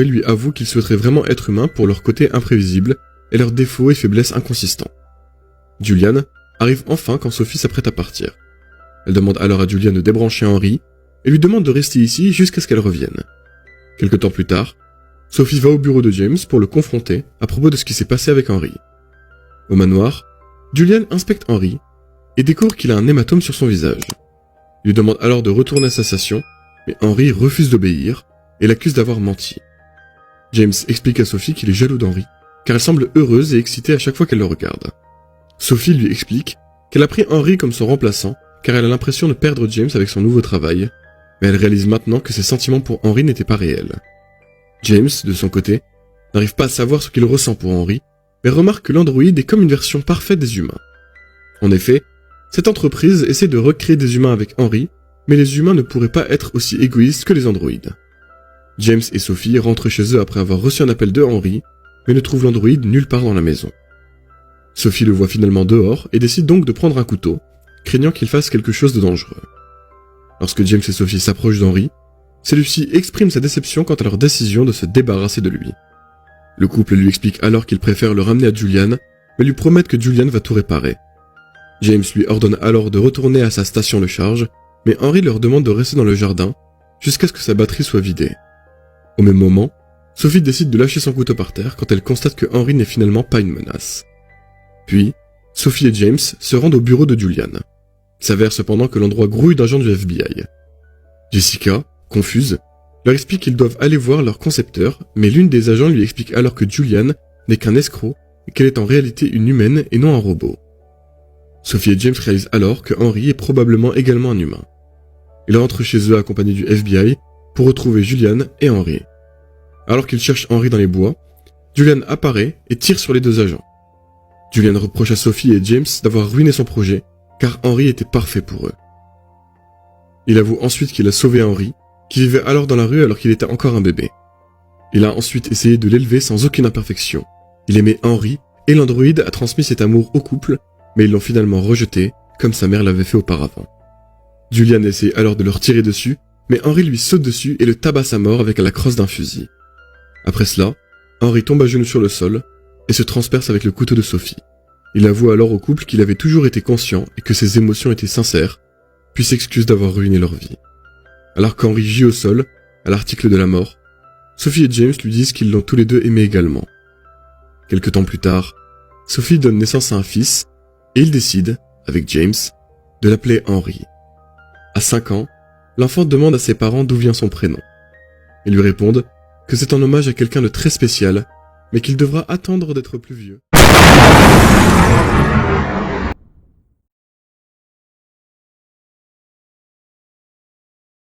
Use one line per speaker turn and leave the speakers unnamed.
Henry lui avoue qu'il souhaiterait vraiment être humain pour leur côté imprévisible et leurs défauts et faiblesses inconsistants. Julian arrive enfin quand Sophie s'apprête à partir. Elle demande alors à Julian de débrancher Henry et lui demande de rester ici jusqu'à ce qu'elle revienne. Quelque temps plus tard, Sophie va au bureau de James pour le confronter à propos de ce qui s'est passé avec Henry. Au manoir, Julian inspecte Henry et découvre qu'il a un hématome sur son visage. Il lui demande alors de retourner à sa station, mais Henry refuse d'obéir et l'accuse d'avoir menti. James explique à Sophie qu'il est jaloux d'Henry, car elle semble heureuse et excitée à chaque fois qu'elle le regarde. Sophie lui explique qu'elle a pris Henry comme son remplaçant, car elle a l'impression de perdre James avec son nouveau travail, mais elle réalise maintenant que ses sentiments pour Henry n'étaient pas réels. James, de son côté, n'arrive pas à savoir ce qu'il ressent pour Henry, mais remarque que l'androïde est comme une version parfaite des humains. En effet, cette entreprise essaie de recréer des humains avec Henry, mais les humains ne pourraient pas être aussi égoïstes que les androïdes. James et Sophie rentrent chez eux après avoir reçu un appel de Henry, mais ne trouvent l'androïde nulle part dans la maison. Sophie le voit finalement dehors et décide donc de prendre un couteau, craignant qu'il fasse quelque chose de dangereux. Lorsque James et Sophie s'approchent d'Henry, celui-ci exprime sa déception quant à leur décision de se débarrasser de lui. Le couple lui explique alors qu'il préfère le ramener à Julian, mais lui promettent que Julian va tout réparer. James lui ordonne alors de retourner à sa station de charge, mais Henry leur demande de rester dans le jardin, jusqu'à ce que sa batterie soit vidée. Au même moment, Sophie décide de lâcher son couteau par terre quand elle constate que Henry n'est finalement pas une menace. Puis, Sophie et James se rendent au bureau de Julian. Il s'avère cependant que l'endroit grouille d'agents du FBI. Jessica, confuse, leur explique qu'ils doivent aller voir leur concepteur, mais l'une des agents lui explique alors que Julian n'est qu'un escroc et qu'elle est en réalité une humaine et non un robot. Sophie et James réalisent alors que Henry est probablement également un humain. Ils rentrent chez eux accompagnés du FBI pour retrouver Julian et Henry. Alors qu'ils cherchent Henry dans les bois, Julian apparaît et tire sur les deux agents. Julian reproche à Sophie et James d'avoir ruiné son projet, car Henry était parfait pour eux. Il avoue ensuite qu'il a sauvé Henry, qui vivait alors dans la rue alors qu'il était encore un bébé. Il a ensuite essayé de l'élever sans aucune imperfection. Il aimait Henry, et l'androïde a transmis cet amour au couple, mais ils l'ont finalement rejeté, comme sa mère l'avait fait auparavant. Julian essaie alors de leur tirer dessus, mais Henry lui saute dessus et le tabasse à mort avec la crosse d'un fusil. Après cela, Henry tombe à genoux sur le sol, et se transperce avec le couteau de Sophie. Il avoue alors au couple qu'il avait toujours été conscient et que ses émotions étaient sincères, puis s'excuse d'avoir ruiné leur vie. Alors qu'Henry gît au sol, à l'article de la mort, Sophie et James lui disent qu'ils l'ont tous les deux aimé également. Quelque temps plus tard, Sophie donne naissance à un fils, et ils décident, avec James, de l'appeler Henry. À 5 ans, l'enfant demande à ses parents d'où vient son prénom. Ils lui répondent que c'est en hommage à quelqu'un de très spécial, mais qu'il devra attendre d'être plus vieux.